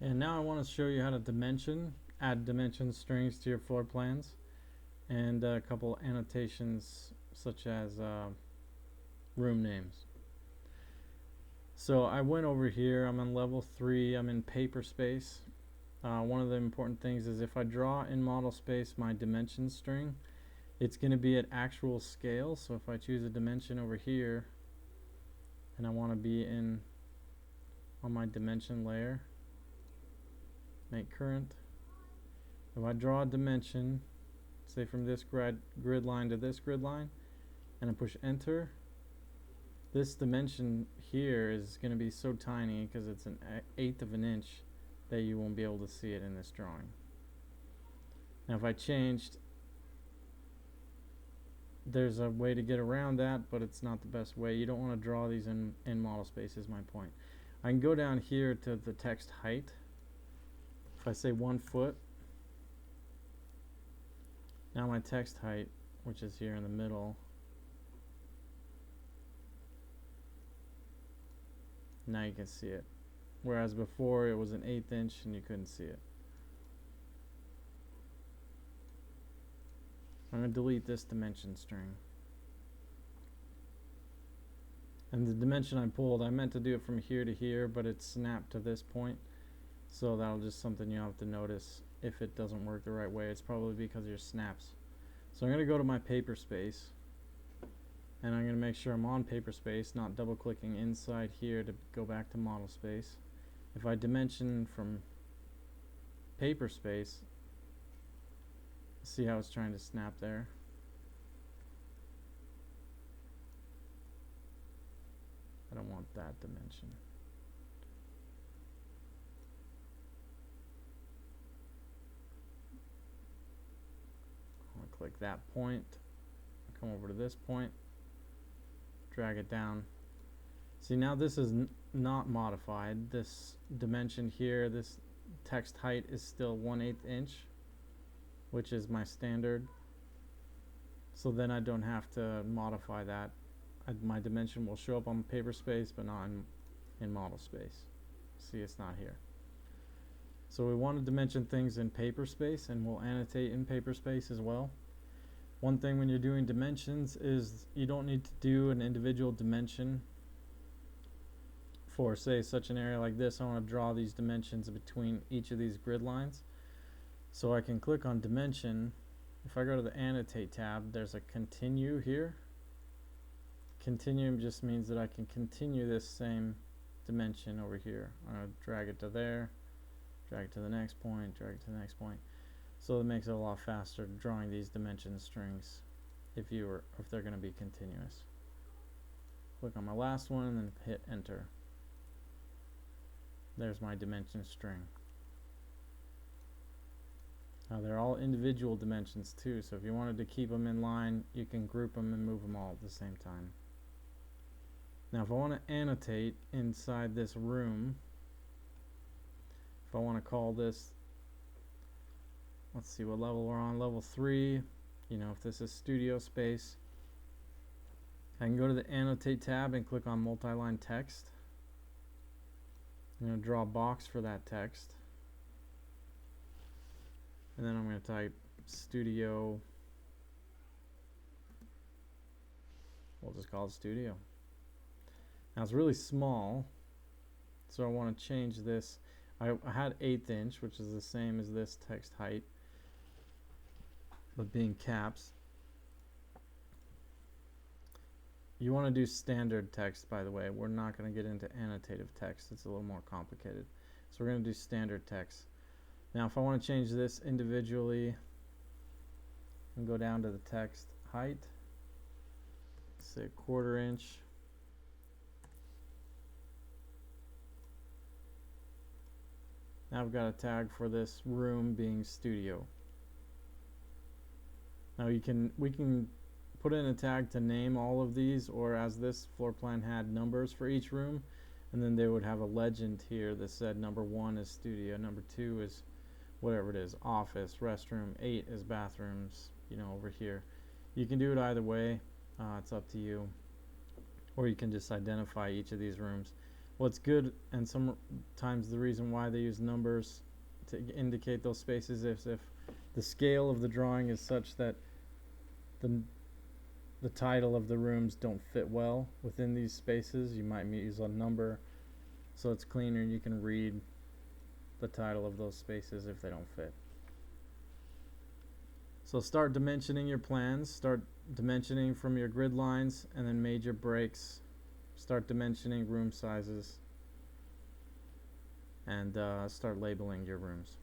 And now I want to show you how to add dimension strings to your floor plans, and a couple annotations such as room names. So I went over here, I'm on level 3, I'm in paper space. One of the important things is if I draw in model space my dimension string, it's going to be at actual scale. So if I choose a dimension over here and I want to be on my dimension layer, make current. If I draw a dimension, say from this grid line to this grid line, and I push enter, this dimension here is going to be so tiny because it's an 1/8 of an inch that you won't be able to see it in this drawing. Now if I changed, there's a way to get around that, but it's not the best way. You don't want to draw these in model space is my point. I can go down here to the text height. If I say 1 foot, now my text height, which is here in the middle, now you can see it. Whereas before it was an 1/8 inch and you couldn't see it. I'm going to delete this dimension string. And the dimension I pulled, I meant to do it from here to here, but it's snapped to this point. So that'll just something you have to notice if it doesn't work the right way. It's probably because of your snaps. So I'm going to go to my paper space, and I'm going to make sure I'm on paper space, not double clicking inside here to go back to model space. If I dimension from paper space, see how it's trying to snap there? I don't want that dimension. I'm going to click that point, come over to this point, drag it down. See, now this is not modified. This dimension here, this text height is still 1/8 inch, which is my standard. So then I don't have to modify that. My dimension will show up on paper space, but not in model space. See, it's not here. So we want to dimension things in paper space, and we'll annotate in paper space as well. One thing when you're doing dimensions is you don't need to do an individual dimension for, say, such an area like this. I want to draw these dimensions between each of these grid lines. So I can click on dimension. If I go to the annotate tab, there's a continue here. Continue just means that I can continue this same dimension over here. I'm going to drag it to there, drag it to the next point, drag it to the next point. So it makes it a lot faster drawing these dimension strings if they're going to be continuous. Click on my last one and then hit enter. There's my dimension string. Now they're all individual dimensions too, so if you wanted to keep them in line, you can group them and move them all at the same time. Now if I want to annotate inside this room, if I want to call this, let's see what level we're on, level 3, if this is studio space, I can go to the annotate tab and click on multi-line text. I'm going to draw a box for that text. And then I'm going to type studio. We'll just call it studio. Now it's really small, so I want to change this. I had 1/8 inch, which is the same as this text height, but being caps. You want to do standard text, by the way. We're not going to get into annotative text. It's a little more complicated. So we're going to do standard text. Now if I want to change this individually and go down to the text height, say 1/4 inch. Now I've got a tag for this room being studio. Now we can put in a tag to name all of these, or as this floor plan had numbers for each room, and then they would have a legend here that said number 1 is studio, number 2 is whatever it is, office, restroom, 8 is bathrooms, over here. You can do it either way, it's up to you, or you can just identify each of these rooms. What's good, and sometimes the reason why they use numbers to indicate those spaces, is if the scale of the drawing is such that the title of the rooms don't fit well within these spaces, you might use a number so it's cleaner and you can read the title of those spaces if they don't fit. So start dimensioning your plans, start dimensioning from your grid lines, and then major breaks. Start dimensioning room sizes, and start labeling your rooms.